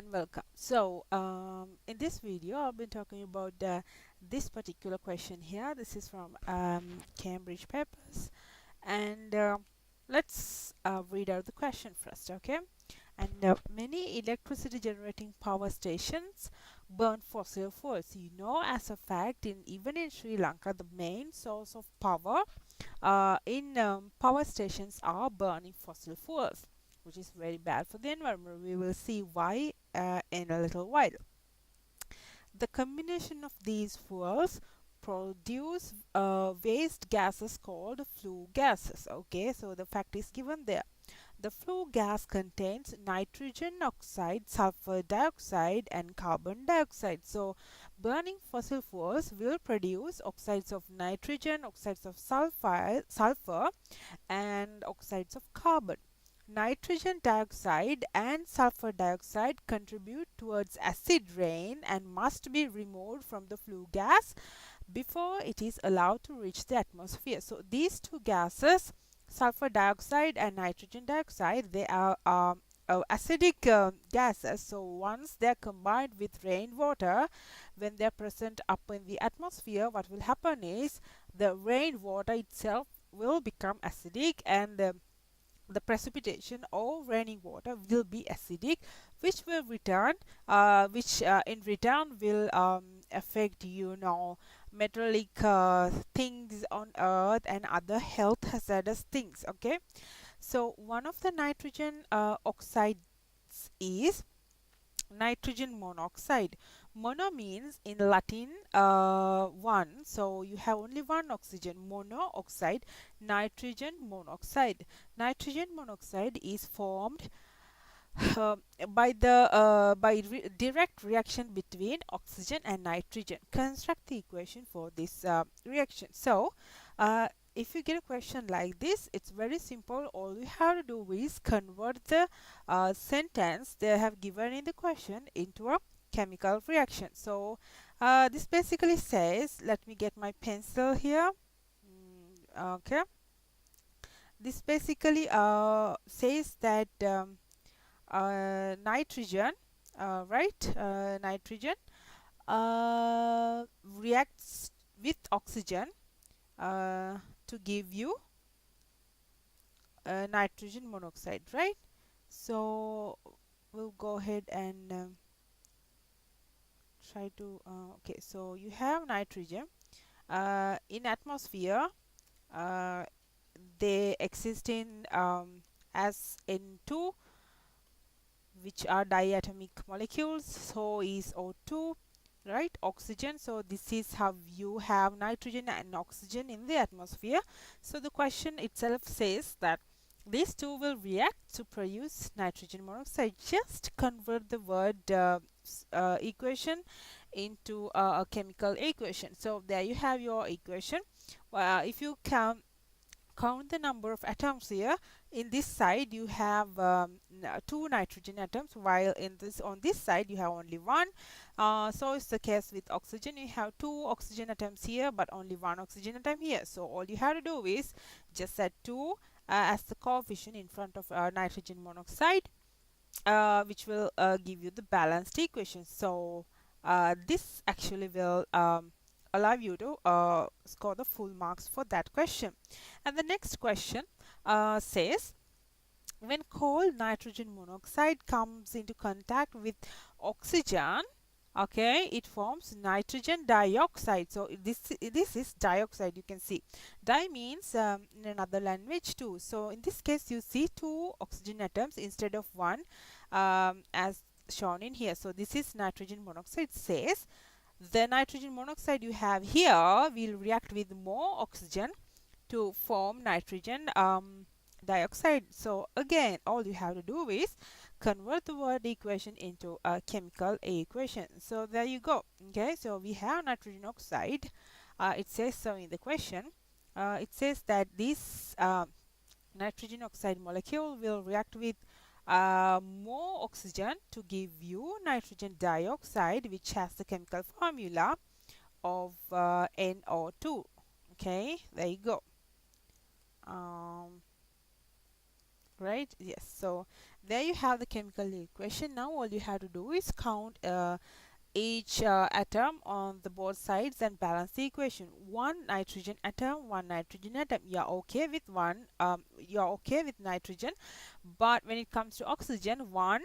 and welcome. So in this video I've been talking about this particular question here. This is from Cambridge papers, and let's read out the question first. Okay. And many electricity generating power stations burn fossil fuels. You know, as a fact, even in Sri Lanka, the main source of power in power stations are burning fossil fuels, which is very bad for the environment. We will see why in a little while. The combination of these fuels produce waste gases called flue gases. Okay, so the fact is given there. The flue gas contains nitrogen oxide, sulfur dioxide, and carbon dioxide. So, burning fossil fuels will produce oxides of nitrogen, oxides of sulfur, and oxides of carbon. Nitrogen dioxide and sulfur dioxide contribute towards acid rain and must be removed from the flue gas before it is allowed to reach the atmosphere. So these two gases, sulfur dioxide and nitrogen dioxide, they are acidic gases. So once they are combined with rainwater, when they are present up in the atmosphere, what will happen is the rainwater itself will become acidic, and the precipitation or raining water will be acidic, which will return which in return will affect, you know, metallic things on earth and other health hazardous things. Okay, so one of the nitrogen oxides is nitrogen monoxide. Mono means in Latin one, so you have only one oxygen. Mono oxide, nitrogen monoxide. Nitrogen monoxide is formed uh, by direct reaction between oxygen and nitrogen. Construct the equation for this reaction. So if you get a question like this, it's very simple. All you have to do is convert the sentence they have given in the question into a chemical reaction. So this basically says, let me get my pencil here. Okay, this basically says that nitrogen, right? Nitrogen reacts with oxygen uh, to give you nitrogen monoxide, right? So we'll go ahead and try to okay, so you have nitrogen in atmosphere. uh, they exist in as N2, which are diatomic molecules. So is O2, right? Oxygen. So this is how you have nitrogen and oxygen in the atmosphere. So the question itself says that these two will react to produce nitrogen monoxide. Just convert the word equation into a chemical equation. So there you have your equation. If you count the number of atoms here, in this side you have two nitrogen atoms, while on this side you have only one. So it's the case with oxygen. You have two oxygen atoms here but only one oxygen atom here. So all you have to do is just set 2 as the coefficient in front of nitrogen monoxide, which will give you the balanced equation. So this actually will allow you to score the full marks for that question. And the next question says, when cold nitrogen monoxide comes into contact with oxygen, okay, it forms nitrogen dioxide. So this is dioxide. You can see di means in another language two. So in this case you see two oxygen atoms instead of one, as shown in here. So this is nitrogen monoxide. Says the nitrogen monoxide you have here will react with more oxygen to form nitrogen dioxide. So again, all you have to do is convert the word equation into a chemical equation. So there you go. Okay, so we have nitrogen oxide. It says so in the question. It says that this nitrogen oxide molecule will react with more oxygen to give you nitrogen dioxide, which has the chemical formula of NO2. Okay, there you go. Right, yes, so there you have the chemical equation. Now all you have to do is count each atom on the both sides and balance the equation. One nitrogen atom, one nitrogen atom. You're okay with one, you're okay with nitrogen, but when it comes to oxygen, 1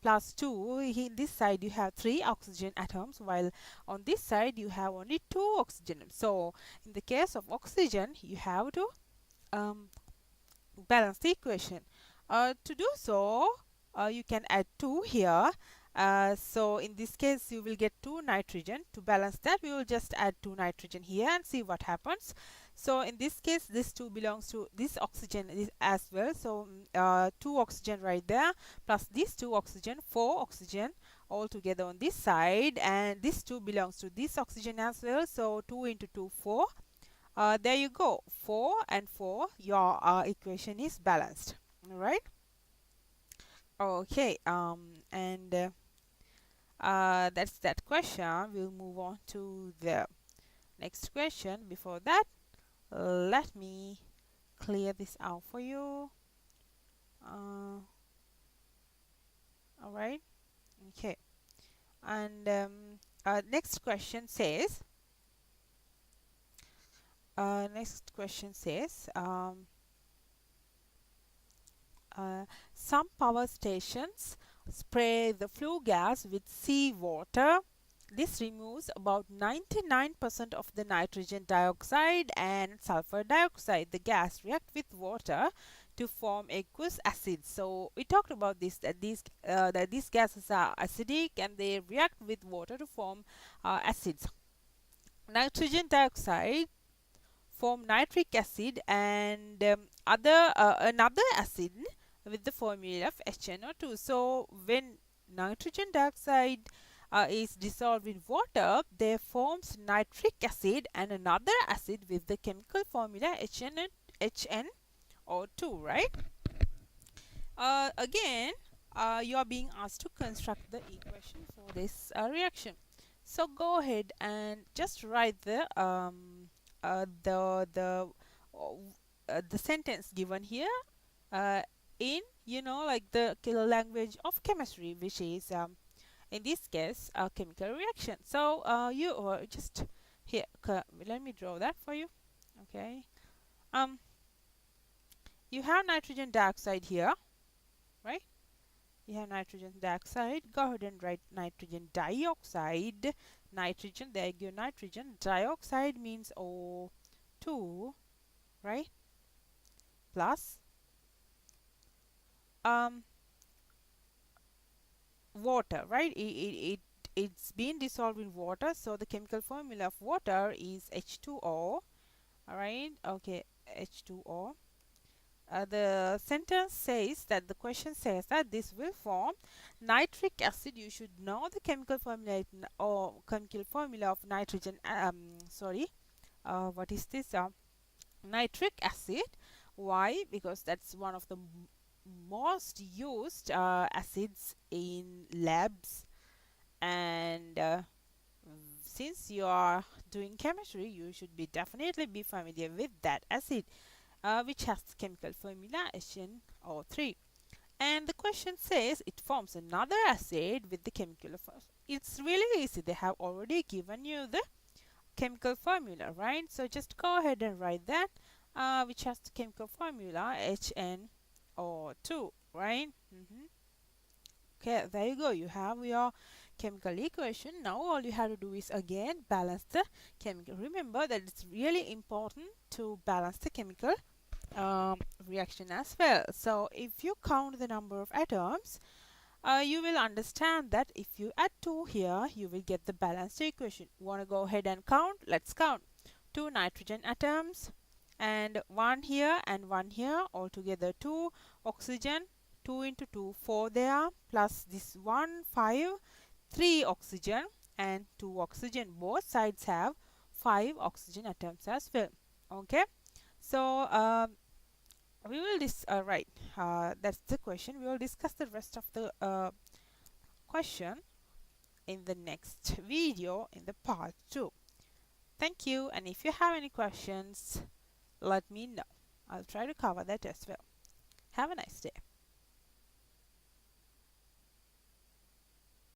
plus 2, in this side you have 3 oxygen atoms, while on this side you have only 2 oxygen. So in the case of oxygen, you have to um, balance the equation. To do so, you can add 2 here. So in this case, you will get 2 nitrogen. To balance that, we will just add 2 nitrogen here and see what happens. So in this case, this 2 belongs to this oxygen as well. So 2 oxygen right there, plus this 2 oxygen, 4 oxygen all together on this side, and this 2 belongs to this oxygen as well. So 2 into 2, 4. There you go, 4 and 4, your equation is balanced. All right. Okay, and that's that question. We'll move on to the next question. Before that, let me clear this out for you. All right. Okay, and next question says some power stations spray the flue gas with seawater. This removes about 99% of the nitrogen dioxide and sulfur dioxide. The gas reacts with water to form aqueous acids. So we talked about this, that these gases are acidic and they react with water to form acids. Nitrogen dioxide form nitric acid and another acid with the formula of HNO2. So when nitrogen dioxide is dissolved in water, there forms nitric acid and another acid with the chemical formula HNO2, right? Again, you are being asked to construct the equation for this reaction. So go ahead and just write the sentence given here in like the language of chemistry, which is in this case a chemical reaction. So you just here, let me draw that for you. Okay, you have nitrogen dioxide here, right? You have nitrogen dioxide. Go ahead and write nitrogen dioxide. Nitrogen, there you go, nitrogen dioxide means O2, right? Plus water, right? It's been dissolved in water, so the chemical formula of water is H2O. All right, okay, H2O. The sentence says that the question says that this will form nitric acid. You should know the chemical formula or chemical formula of nitrogen. What is this? Nitric acid. Why? Because that's one of the most used acids in labs, and since you are doing chemistry, you should definitely be familiar with that acid, which has the chemical formula HNO3. And the question says it forms another acid with the chemical formula. It's really easy. They have already given you the chemical formula, right? So just go ahead and write that, which has the chemical formula HNO2, right? Okay, there you go. You have your chemical equation. Now all you have to do is again balance the chemical. Remember that it's really important to balance the chemical reaction as well. So if you count the number of atoms, you will understand that if you add 2 here, you will get the balanced equation. Want to go ahead and count? Let's count. 2 nitrogen atoms and 1 here and 1 here, altogether 2 oxygen. 2 into 2, 4 there, plus this 1, 5, 3 oxygen and 2 oxygen. Both sides have 5 oxygen atoms as well. Okay, so we will that's the question. We will discuss the rest of the question in the next video in the part 2. Thank you, and if you have any questions, let me know. I'll try to cover that as well. Have a nice day.